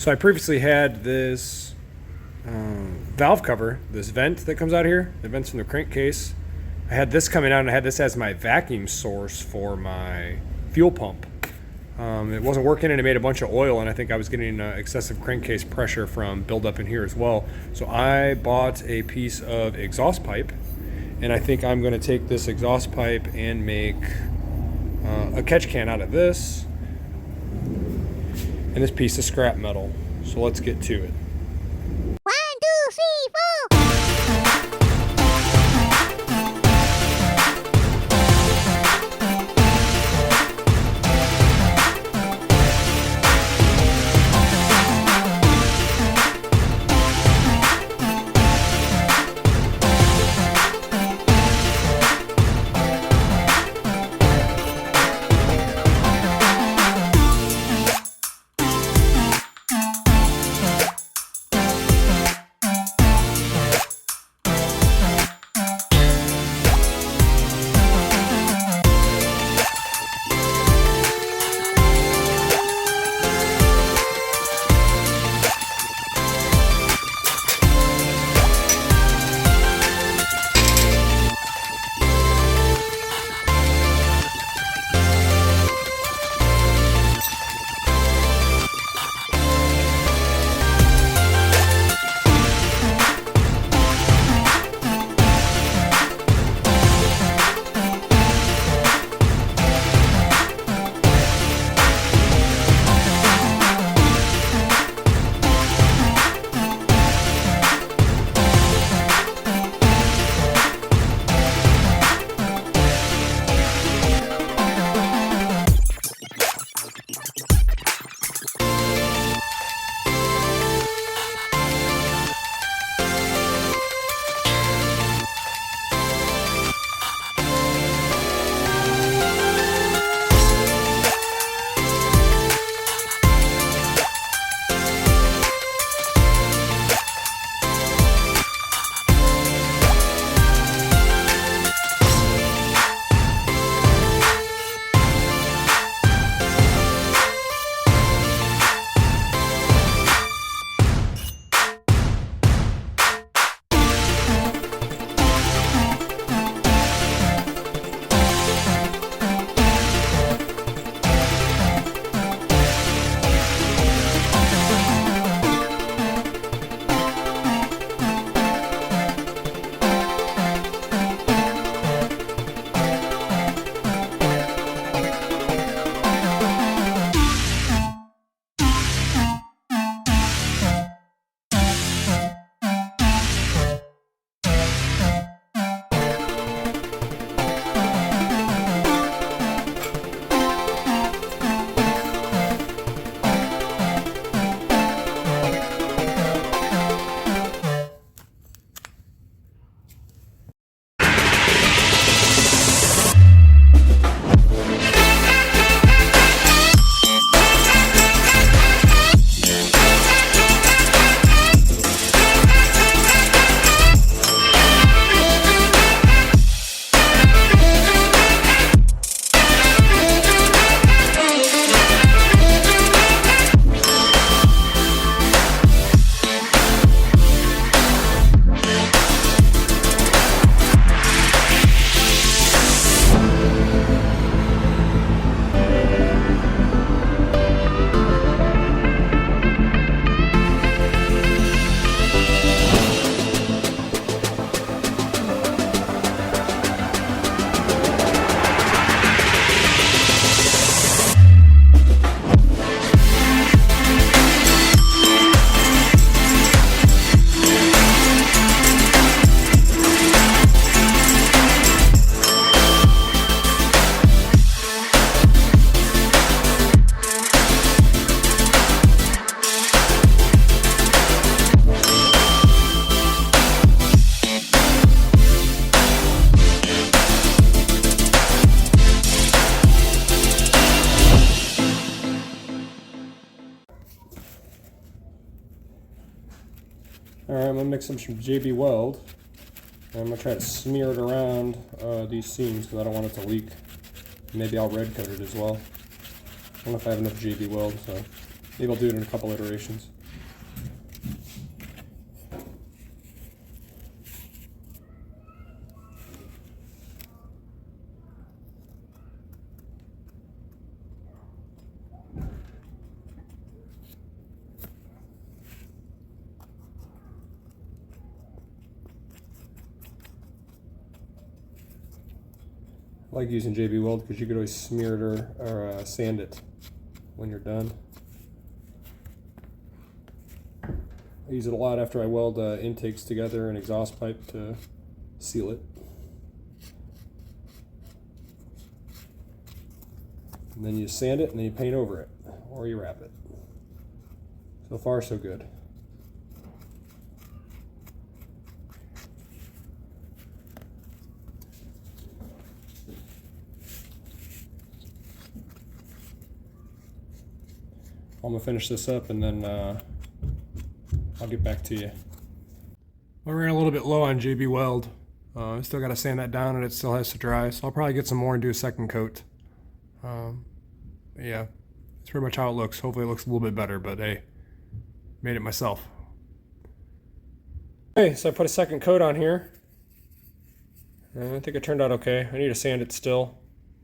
So I previously had this valve cover, this vent that comes out here, the vents from the crankcase. I had this coming out, and I had this as my vacuum source for my fuel pump. It wasn't working, and it made a bunch of oil, and I think I was getting excessive crankcase pressure from buildup in here as well. So I bought a piece of exhaust pipe, and I think I'm going to take this exhaust pipe and make a catch can out of this and this piece of scrap metal. So let's get to it. 1, 2, 3, 4. Alright, I'm going to mix some JB Weld. And I'm going to try to smear it around these seams because I don't want it to leak. Maybe I'll red coat it as well. I don't know if I have enough JB Weld, so Maybe I'll do it in a couple iterations. I like using JB Weld because you could always smear it or sand it when you're done. I use it a lot after I weld intakes together and exhaust pipe to seal it. And then you sand it and then you paint over it, or you wrap it. So far, so good. I'm gonna finish this up and then I'll get back to you. I ran a little bit low on JB Weld. I still gotta sand that down and it still has to dry, so I'll probably get some more and do a second coat. Yeah, that's pretty much how it looks. Hopefully it looks a little bit better, but hey, made it myself. Okay, so I put a second coat on here. I think it turned out okay. I need to sand it still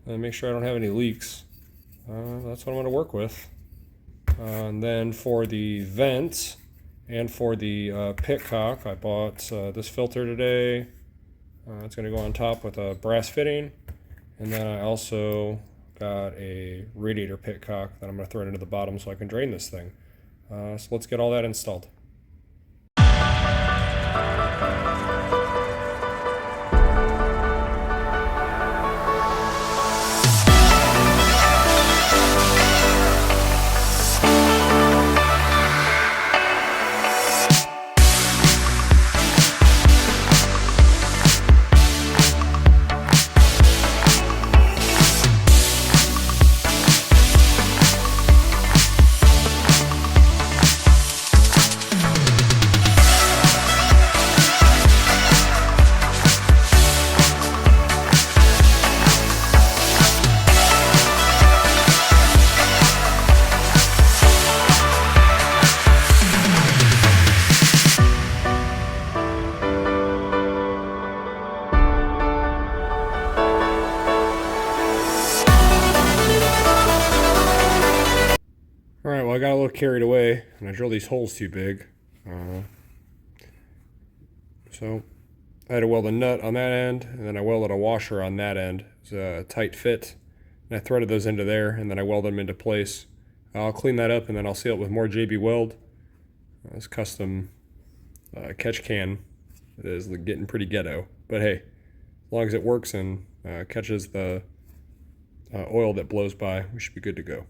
and make sure I don't have any leaks. That's what I'm gonna work with. And then for the vent and for the pit cock, I bought this filter today. It's going to go on top with a brass fitting. And then I also got a radiator pit cock that I'm going to thread into the bottom so I can drain this thing. So let's get all that installed. Alright, well I got a little carried away and I drilled these holes too big. So I had to weld a nut on that end and then I welded a washer on that end. It's a tight fit. And I threaded those into there and then I welded them into place. I'll clean that up and then I'll seal it with more JB Weld. This custom catch can is getting pretty ghetto. But hey, as long as it works and catches the oil that blows by, we should be good to go.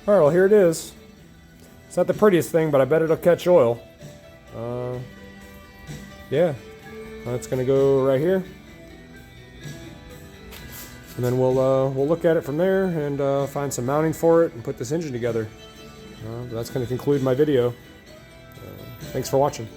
Alright, well here it is. It's not the prettiest thing, but I bet it'll catch oil. Yeah, that's gonna go right here. And then we'll look at it from there and find some mounting for it and put this engine together. That's gonna conclude my video. Thanks for watching.